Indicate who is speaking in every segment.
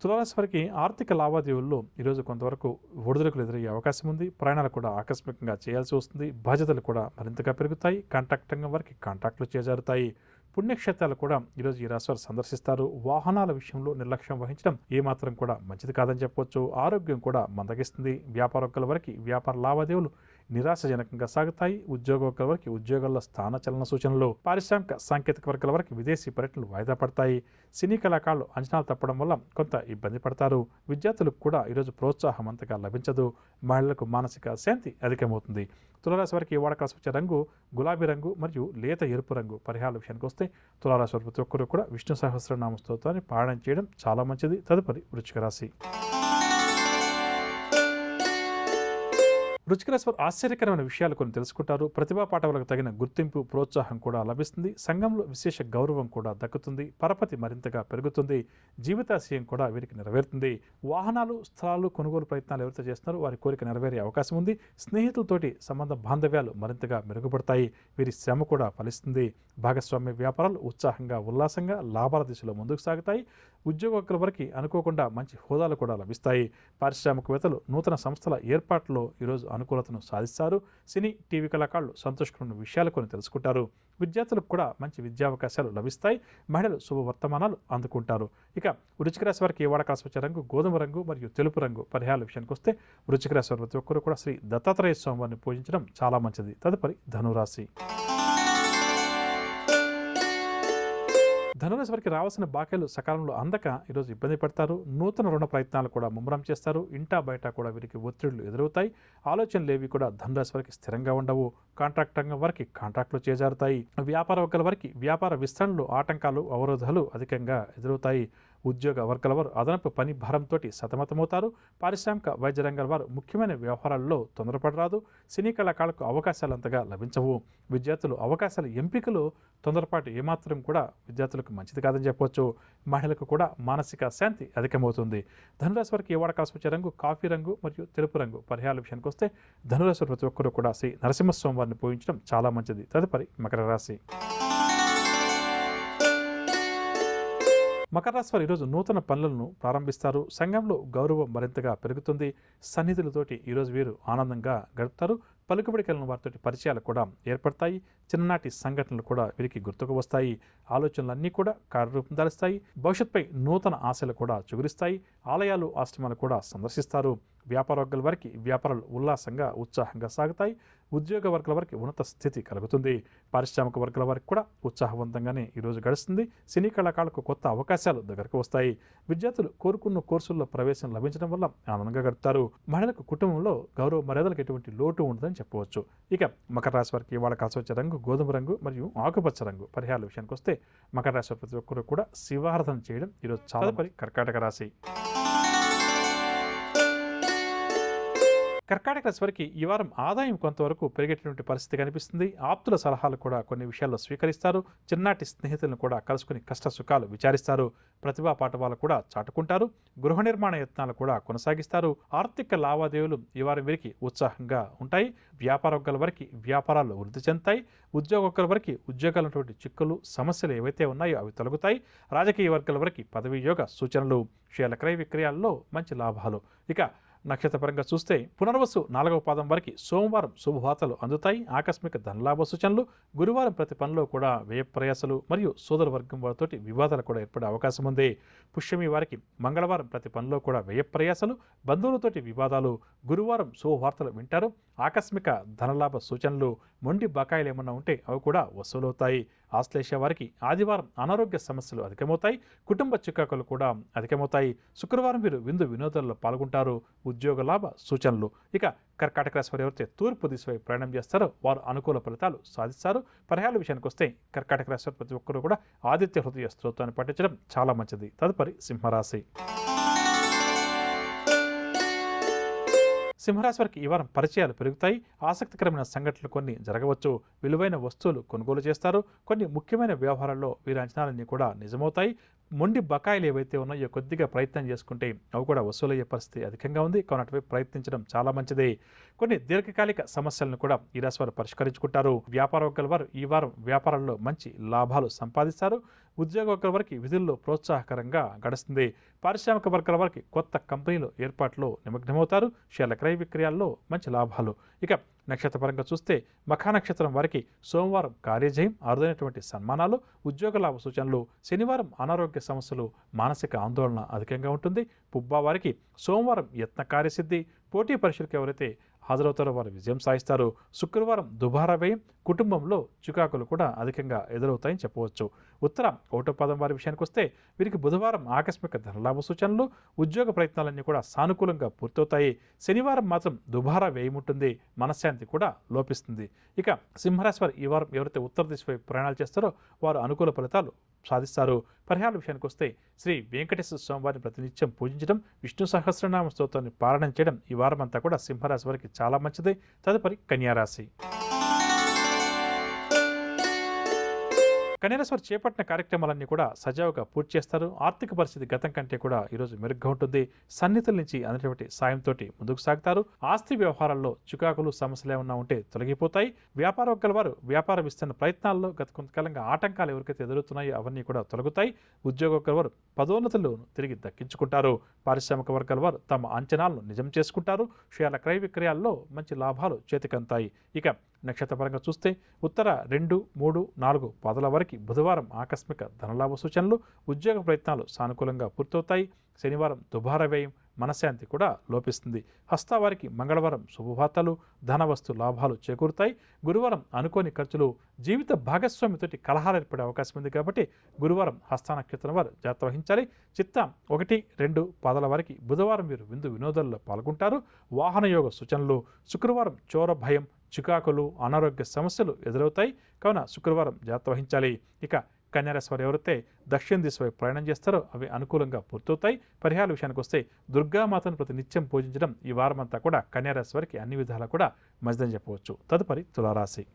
Speaker 1: తులారాశి వారికి ఆర్థిక లావాదేవీల్లో ఈరోజు కొంతవరకు ఒడిదుడుకులు ఎదురయ్యే అవకాశం ఉంది. ప్రయాణాలు కూడా ఆకస్మికంగా చేయాల్సి వస్తుంది. బాధ్యతలు కూడా మరింతగా పెరుగుతాయి. కాంట్రాక్ట్ రంగం వారికి కాంట్రాక్టులు చేజారుతాయి. పుణ్యక్షేత్రాలు కూడా ఈరోజు ఈ రాశి వారు సందర్శిస్తారు. వాహనాల విషయంలో నిర్లక్ష్యం వహించడం ఏమాత్రం కూడా మంచిది కాదని చెప్పవచ్చు. ఆరోగ్యం కూడా మందగిస్తుంది. వ్యాపారస్తుల వరకు వ్యాపార లావాదేవీలు నిరాశజనకంగా సాగుతాయి. ఉద్యోగస్తుల వరకు ఉద్యోగాల్లో స్థానచలన సూచనలు. పారిశ్రామిక సాంకేతిక వర్గాల వరకు విదేశీ పర్యటనలు వాయిదా పడతాయి. సినీ కళాకారులు అంచనాలు తప్పడం వల్ల కొంత ఇబ్బంది పడతారు. విద్యార్థులకు కూడా ఈరోజు ప్రోత్సాహం అంతగా లభించదు. మహిళలకు మానసిక శాంతి అధికమవుతుంది. తులారాశి వారికి వాడ కలిసి వచ్చే రంగు గులాబీ రంగు మరియు లేత ఎరుపు రంగు. పరిహారాల విషయానికి వస్తే తులారాశి వారి ప్రతి ఒక్కరు కూడా విష్ణు సహస్రనామ స్తోత్రాన్ని పారాయణ చేయడం చాలా మంచిది. తదుపరి వృశ్చిక రాశి. వృశ్చిక రాశి వారు ఆశ్చర్యకరమైన విషయాలు కొన్ని తెలుసుకుంటారు. ప్రతిభా పాఠవాలకు తగిన గుర్తింపు ప్రోత్సాహం కూడా లభిస్తుంది. సంఘంలో విశేష గౌరవం కూడా దక్కుతుంది. పరపతి మరింతగా పెరుగుతుంది. జీవితాశయం కూడా వీరికి నెరవేరుతుంది. వాహనాలు స్థలాలు కొనుగోలు ప్రయత్నాలు ఎవరైతే చేస్తున్నారో వారి కోరిక నెరవేరే అవకాశం ఉంది. స్నేహితులతోటి సంబంధ బాంధవ్యాలు మరింతగా మెరుగుపడతాయి. వీరి శ్రమ కూడా ఫలిస్తుంది. భాగస్వామ్య వ్యాపారాలు ఉత్సాహంగా ఉల్లాసంగా లాభాల దిశలో ముందుకు సాగుతాయి. ఉద్యోగస్తుల వరకు అనుకోకుండా మంచి హోదాలు కూడా లభిస్తాయి. పారిశ్రామికవేత్తలు నూతన సంస్థల ఏర్పాటులో ఈరోజు అనుకూలతను సాధిస్తారు. సినీ టీవీ కళాకారులు సంతోషకరమైన విషయాలు కొన్ని తెలుసుకుంటారు. విద్యార్థులకు కూడా మంచి విద్యావకాశాలు లభిస్తాయి. మహిళలు శుభవర్తమానాలు అందుకుంటారు. ఇక వృశ్చిక రాశి వారికి వాడ కలిసి వచ్చే రంగు గోధుమ రంగు మరియు తెలుపు రంగు. పరిహారాల విషయానికి వస్తే వృశ్చిక రాశి వారి ప్రతి ఒక్కరు కూడా శ్రీ దత్తాత్రేయ స్వామివారిని పూజించడం చాలా మంచిది. తదుపరి ధనురాశి. ధనురాశి వారికి రావాల్సిన బాకీలు సకాలంలో అందక ఈరోజు ఇబ్బంది పడతారు. నూతన రుణ ప్రయత్నాలు కూడా ముమ్మరం చేస్తారు. ఇంటా బయట కూడా వీరికి ఒత్తిళ్లు ఎదురవుతాయి. ఆలోచనలు ఏవి కూడా ధనురాశి వారికి స్థిరంగా ఉండవు. కాంట్రాక్ట్ రంగం వారికి కాంట్రాక్టులు చేజారుతాయి. వ్యాపార వర్గాల వారికి వ్యాపార విస్తరణలు ఆటంకాలు అవరోధాలు అధికంగా ఎదురవుతాయి. ఉద్యోగ వర్గాల వారు అదనపు పని భారంతో సతమతమవుతారు. పారిశ్రామిక వైద్య రంగాల వారు ముఖ్యమైన వ్యవహారాల్లో తొందరపడరాదు. సినీ కళాకారులకు అవకాశాలు అంతగా లభించవు. విద్యార్థులు అవకాశాల ఎంపికలు తొందరపాటు ఏమాత్రం కూడా విద్యార్థులకు మంచిది కాదని చెప్పవచ్చు. మహిళలకు కూడా మానసిక శాంతి అధికమవుతుంది. ధనురాశి వారికి వాడ కలిసి వచ్చే రంగు కాఫీ రంగు మరియు తెలుపు రంగు. పరిహారాల విషయానికి వస్తే ధనురాశి ప్రతి ఒక్కరూ కూడా శ్రీ నరసింహస్వామి వారిని పూజించడం చాలా మంచిది. తదుపరి మకర రాశి. మకర రాశి వారు ఈరోజు నూతన పనులను ప్రారంభిస్తారు. సంఘంలో గౌరవం మరింతగా పెరుగుతుంది. సన్నిధులతోటి ఈరోజు వీరు ఆనందంగా గడుపుతారు. పలుకుబడి కలిగిన వారితో పరిచయాలు కూడా ఏర్పడతాయి. చిన్ననాటి సంఘటనలు కూడా వీరికి గుర్తుకు వస్తాయి. ఆలోచనలన్నీ కూడా కార్యరూపం దాలుస్తాయి. భవిష్యత్తుపై నూతన ఆశలు కూడా చిగురిస్తాయి. ఆలయాలు ఆశ్రమాలు కూడా సందర్శిస్తారు. వ్యాపార వర్గాల వారికి వ్యాపారాలు ఉల్లాసంగా ఉత్సాహంగా సాగుతాయి. ఉద్యోగ వర్గాల వారికి ఉన్నత స్థితి కలుగుతుంది. పారిశ్రామిక వర్గాల వారికి కూడా ఉత్సాహవంతంగానే ఈరోజు గడుస్తుంది. సినీ కళాకారులకు కొత్త అవకాశాలు దగ్గరకు వస్తాయి. విద్యార్థులు కోరుకున్న కోర్సుల్లో ప్రవేశం లభించడం వల్ల ఆనందంగా గడుపుతారు. మహిళలకు కుటుంబంలో గౌరవ మర్యాదలకు ఎటువంటి లోటు ఉండదని చెప్పవచ్చు. ఇక మకర రాశి వారికి వాళ్ళ కలిసి వచ్చే రంగు గోధుమ రంగు మరియు ఆకుపచ్చ రంగు. పరిహారాల విషయానికి వస్తే మకర రాశి ప్రతి ఒక్కరు కూడా శివారాధన చేయడం ఈరోజు చాలా కర్కాటక రాశి. కర్కాటక రాశి వారికి ఈ వారం ఆదాయం కొంతవరకు పెరిగేటటువంటి పరిస్థితి కనిపిస్తుంది. ఆప్తుల సలహాలు కూడా కొన్ని విషయాల్లో స్వీకరిస్తారు. చిన్ననాటి స్నేహితులను కూడా కలుసుకుని కష్ట సుఖాలు విచారిస్తారు. ప్రతిభా పాఠవాలు కూడా చాటుకుంటారు. గృహ నిర్మాణ యత్నాలు కూడా కొనసాగిస్తారు. ఆర్థిక లావాదేవీలు ఈ వారం వీరికి ఉత్సాహంగా ఉంటాయి. వ్యాపార వర్గాల వరకు వ్యాపారాలు వృద్ధి చెందుతాయి. ఉద్యోగ వర్గాల వరకు ఉద్యోగాలటువంటి చిక్కులు సమస్యలు ఏవైతే ఉన్నాయో అవి తొలగుతాయి. రాజకీయ వర్గాల వరకు పదవీ యోగ సూచనలు. షేర్ల క్రయ విక్రయాల్లో మంచి లాభాలు. ఇక నక్షత్రపరంగా చూస్తే పునర్వసు 4వ పాదం వరకు సోమవారం శుభవార్తలు అందుతాయి. ఆకస్మిక ధనలాభ సూచనలు. గురువారం ప్రతి పనిలో కూడా వ్యయ ప్రయాసలు మరియు సోదర వర్గం వారితోటి వివాదాలు కూడా ఏర్పడే అవకాశం ఉంది. పుష్యమి వారికి మంగళవారం ప్రతి పనిలో కూడా వ్యయ ప్రయాసలు బంధువులతోటి వివాదాలు. గురువారం శుభవార్తలు వింటారు. ఆకస్మిక ధనలాభ సూచనలు. మొండి బకాయిలు ఏమన్నా ఉంటే అవి కూడా వసూలవుతాయి. ఆశ్లేష వారికి ఆదివారం అనారోగ్య సమస్యలు అధికమవుతాయి. కుటుంబ చికాకులు కూడా అధికమవుతాయి. శుక్రవారం వీరు విందు వినోదాల్లో పాల్గొంటారు. ఉద్యోగ లాభ సూచనలు. ఇక కర్కాటక రాశి వారు ఎవరైతే తూర్పు దిశ వైపు ప్రయాణం చేస్తారో వారు అనుకూల ఫలితాలు సాధిస్తారు. పరిహారాల విషయానికి వస్తే కర్కాటక రాశి వారు ప్రతి ఒక్కరూ కూడా ఆదిత్య హృదయ స్తోత్రాన్ని పఠించడం చాలా మంచిది. తదుపరి సింహరాశి. సింహరాశి వారికి ఈ వారం పరిచయాలు పెరుగుతాయి. ఆసక్తికరమైన సంఘటనలు కొన్ని జరగవచ్చు. విలువైన వస్తువులు కొనుగోలు చేస్తారు. కొన్ని ముఖ్యమైన వ్యవహారాల్లో వీరి అంచనాలన్నీ కూడా నిజమవుతాయి. మొండి బకాయిలు ఏవైతే ఉన్నాయో కొద్దిగా ప్రయత్నం చేసుకుంటే అవి కూడా వసూలయ్యే పరిస్థితి అధికంగా ఉంది. కాబట్టి ప్రయత్నించడం చాలా మంచిది. కొన్ని దీర్ఘకాలిక సమస్యలను కూడా ఈ రాశి వారు పరిష్కరించుకుంటారు. వ్యాపార వర్గాల వారు ఈ వారం వ్యాపారంలో మంచి లాభాలు సంపాదిస్తారు. ఉద్యోగ వర్గాల వారికి విధుల్లో ప్రోత్సాహకరంగా గడుస్తుంది. పారిశ్రామిక వర్గాల వారికి కొత్త కంపెనీలు ఏర్పాట్లో నిమగ్నమవుతారు. షేర్ల క్రయ విక్రయాల్లో మంచి లాభాలు. ఇక నక్షత్రపరంగా చూస్తే మఖా నక్షత్రం వారికి సోమవారం కార్యజయం, అరుదైనటువంటి సన్మానాలు, ఉద్యోగ లాభ సూచనలు. శనివారం అనారోగ్య సమస్యలు, మానసిక ఆందోళన అధికంగా ఉంటుంది. పుబ్బా వారికి సోమవారం యత్న కార్యసిద్ధి, పోటీ పరీక్షలకు ఎవరైతే హాజరవుతారో వారు విజయం సాధిస్తారు. శుక్రవారం దుబారా వ్యయం, కుటుంబంలో చికాకులు కూడా అధికంగా ఎదురవుతాయని చెప్పవచ్చు. ఉత్తర ఒకటో పాదం వారి విషయానికి వస్తే వీరికి బుధవారం ఆకస్మిక ధనలాభ సూచనలు, ఉద్యోగ ప్రయత్నాలన్నీ కూడా సానుకూలంగా పూర్తవుతాయి. శనివారం మాత్రం దుబారా వ్యయం ఉంటుంది, మనశ్శాంతి కూడా లోపిస్తుంది. ఇక సింహరాశి వారు ఈ వారం ఎవరైతే ఉత్తర దిశ వైపు ప్రయాణాలు చేస్తారో వారు అనుకూల ఫలితాలు సాధిస్తారు. పరిహారాల విషయానికి వస్తే శ్రీ వెంకటేశ్వర స్వామివారిని ప్రతినిత్యం పూజించడం, విష్ణు సహస్రనామ స్తోత్రాన్ని పారాయణం చేయడం ఈ వారం అంతా కూడా సింహరాశి వారికి చాలా మంచిది. తదుపరి కన్యారాశి. కన్యారాశి వారు చేపట్టిన కార్యక్రమాలన్నీ కూడా సజావుగా పూర్తి చేస్తారు. ఆర్థిక పరిస్థితి గతం కంటే కూడా ఈరోజు మెరుగ్గా ఉంటుంది. సన్నిహితుల నుంచి అందినటువంటి సాయంతో ముందుకు సాగుతారు. ఆస్తి వ్యవహారాల్లో చికాకులు, సమస్యలు ఏమన్నా ఉంటే తొలగిపోతాయి. వ్యాపార వర్గాల వారు వ్యాపార విస్తరణ ప్రయత్నాల్లో గత కొంతకాలంగా ఆటంకాలు ఎవరికైతే ఎదురవుతున్నాయో అవన్నీ కూడా తొలగుతాయి. ఉద్యోగ వర్గాల వారు పదోన్నతులను తిరిగి దక్కించుకుంటారు. పారిశ్రామిక వర్గాల వారు తమ అంచనాలను నిజం చేసుకుంటారు. షేర్ల క్రయ విక్రయాల్లో మంచి లాభాలు చేతికంతాయి. ఇక నక్షత్రపరంగా చూస్తే ఉత్తర 2, 3, 4 పాదాల వరకు బుధవారం ఆకస్మిక ధనలాభ సూచనలు, ఉద్యోగ ప్రయత్నాలు సానుకూలంగా పూర్తవుతాయి. శనివారం దుబారా వ్యయం, మనశ్శాంతి కూడా లోపిస్తుంది. హస్తవారికి మంగళవారం శుభవార్తలు, ధనవస్తు లాభాలు చేకూరుతాయి. గురువారం అనుకోని ఖర్చులు, జీవిత భాగస్వామితోటి కలహాలు ఏర్పడే అవకాశం ఉంది కాబట్టి గురువారం హస్త నక్షత్రం వారు జాగ్రత్త వహించాలి. చిత్త 1, 2 పాదాల వారికి బుధవారం వీరు విందు వినోదాల్లో పాల్గొంటారు. వాహన యోగ సూచనలు. శుక్రవారం చోర భయం, చికాకులు, అనారోగ్య సమస్యలు ఎదురవుతాయి. కావున శుక్రవారం జాగ్రత్త వహించాలి. ఇక కన్యారాశి వారు ఎవరైతే దక్షిణ దిశ వైపు ప్రయాణం చేస్తారో అవి అనుకూలంగా పూర్తవుతాయి. పరిహార విషయానికి వస్తే దుర్గామాతను ప్రతి నిత్యం పూజించడం ఈ వారం అంతా కూడా కన్యారాశి వారికి అన్ని విధాలా కూడా మంచిదని చెప్పవచ్చు. తదుపరి తులారాశి.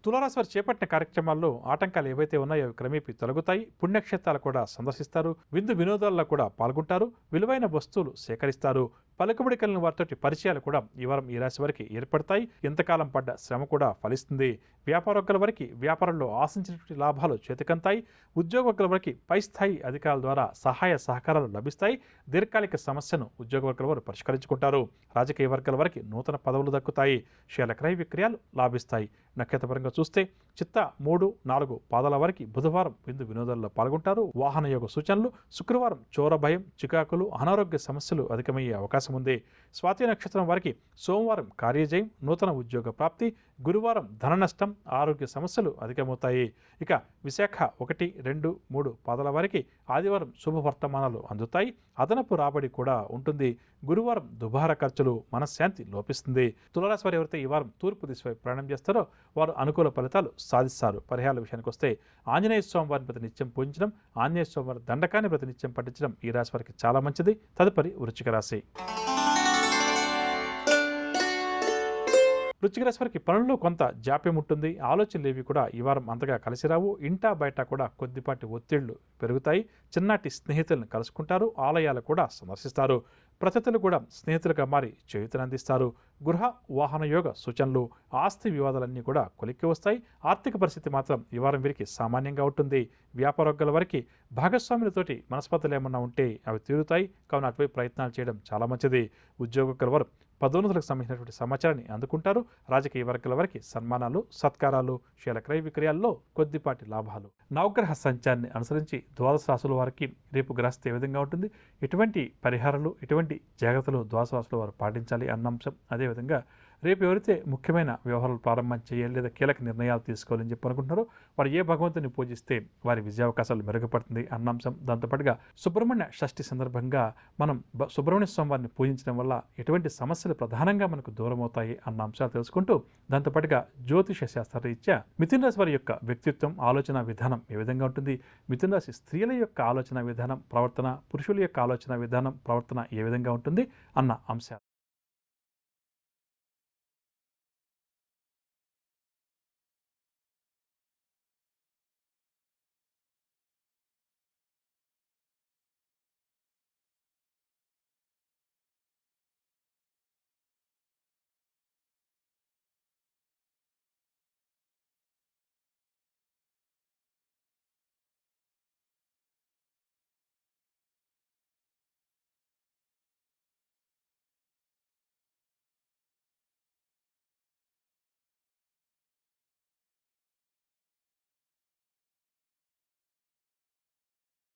Speaker 1: తులారాశి వారు చేపట్టిన కార్యక్రమాల్లో ఆటంకాలు ఏవైతే ఉన్నాయో అవి క్రమేపీ తొలగుతాయి. పుణ్యక్షేత్రాలు కూడా సందర్శిస్తారు. విందు వినోదాల్లో కూడా పాల్గొంటారు. విలువైన వస్తువులు సేకరిస్తారు. పలుకుబడి కలిగిన వారితోటి పరిచయాలు కూడా ఈ వారం ఈ రాశి వారికి ఏర్పడతాయి. ఎంతకాలం పడ్డ శ్రమ కూడా ఫలిస్తుంది. వ్యాపార వర్గాల వారికి వ్యాపారంలో ఆశించినటువంటి లాభాలు చేతికంతాయి. ఉద్యోగ వర్గాల వారికి పై స్థాయి అధికారుల ద్వారా సహాయ సహకారాలు లభిస్తాయి. దీర్ఘకాలిక సమస్యను ఉద్యోగ వర్గాల వారు పరిష్కరించుకుంటారు. రాజకీయ వర్గాల వారికి నూతన పదవులు దక్కుతాయి. షేర్ల క్రయ విక్రయాలు లాభిస్తాయి. నక్షత్రపరంగా చూస్తే చిత్త 3, 4 పాదాల వారికి బుధవారం విందు వినోదాల్లో పాల్గొంటారు. వాహన యోగ సూచనలు. శుక్రవారం చోర భయం, చికాకులు, అనారోగ్య సమస్యలు అధికమయ్యే అవకాశం ఉంది. స్వాతి నక్షత్రం వారికి సోమవారం కార్యజయం, నూతన ఉద్యోగ ప్రాప్తి. గురువారం ధన నష్టం, ఆరోగ్య సమస్యలు అధికమవుతాయి. ఇక విశాఖ 1, 2, 3 పాదాల వారికి ఆదివారం శుభవర్తమానాలు అందుతాయి. అదనపు రాబడి కూడా ఉంటుంది. గురువారం దుబారా ఖర్చులు, మనశ్శాంతి లోపిస్తుంది. తులారాశి వారు ఎవరైతే ఈ వారం తూర్పు దిశ వైపు ప్రయాణం చేస్తారో వారు అనుకూల ఫలితాలు సాధిస్తారు. పరిహారాల విషయానికి వస్తే ఆంజనేయ స్వామి వారిని ప్రతి నిత్యం పూజించడం, ఆంజనేయ స్వామి వారి దండకాన్ని ప్రతి నిత్యం పఠించడం ఈ రాశి వారికి చాలా మంచిది. తదుపరి వృశ్చిక రాశి. వృశ్చిక రాశి వారికి పనుల్లో కొంత జాప్యం ఉంటుంది. ఆలోచనలు ఏవి కూడా ఈ వారం అంతగా కలిసి రావు. ఇంటా బయట కూడా కొద్దిపాటి ఒత్తిళ్లు పెరుగుతాయి. చిన్నటి స్నేహితులను కలుసుకుంటారు. ఆలయాలు కూడా సందర్శిస్తారు. ప్రతితులు కూడా స్నేహితులుగా మారి చేయూతనందిస్తారు. గృహ వాహన యోగ సూచనలు. ఆస్తి వివాదాలన్నీ కూడా కొలిక్కి వస్తాయి. ఆర్థిక పరిస్థితి మాత్రం ఈ వారం వీరికి సామాన్యంగా ఉంటుంది. వ్యాపార వర్గాల వారికి భాగస్వాములతోటి మనస్పర్ధలు ఏమన్నా ఉంటే అవి తీరుతాయి. కావున అటువైపు ప్రయత్నాలు చేయడం చాలా మంచిది. ఉద్యోగ వారు పదోన్నతులకు సంబంధించినటువంటి సమాచారాన్ని అందుకుంటారు. రాజకీయ వర్గాల వారికి సన్మానాలు, సత్కారాలు, షేర్ల క్రయ విక్రయాల్లో కొద్దిపాటి లాభాలు. నవగ్రహ సంచారాన్ని అనుసరించి ద్వాదశ రాశుల వారికి రేపు గ్రహస్థితి ఏ విధంగా ఉంటుంది, ఎటువంటి పరిహారాలు, ఎటువంటి జాగ్రత్తలు ద్వాదశ రాశుల వారు పాటించాలి అన్న అంశం, అదేవిధంగా రేపు ఎవరైతే ముఖ్యమైన వ్యవహారాలు ప్రారంభం చేయాలి లేదా కీలక నిర్ణయాలు తీసుకోవాలని చెప్పి అనుకుంటున్నారో వారు ఏ భగవంతుని పూజిస్తే వారి విజయావకాశాలు మెరుగుపడుతుంది అన్న అంశం. దాంతోపాటుగా సుబ్రహ్మణ్య షష్ఠి సందర్భంగా మనం సుబ్రహ్మణ్య స్వామి వారిని పూజించడం వల్ల ఎటువంటి సమస్యలు ప్రధానంగా మనకు దూరం అవుతాయి అన్న అంశాలు తెలుసుకుంటూ దాంతోపాటుగా జ్యోతిష శాస్త్ర రీత్యా మిథున రాశి వారి యొక్క వ్యక్తిత్వం, ఆలోచన విధానం ఏ విధంగా ఉంటుంది, మిథున రాశి స్త్రీల యొక్క ఆలోచన విధానం, ప్రవర్తన, పురుషుల యొక్క ఆలోచన విధానం, ప్రవర్తన ఏ విధంగా ఉంటుంది అన్న అంశాలు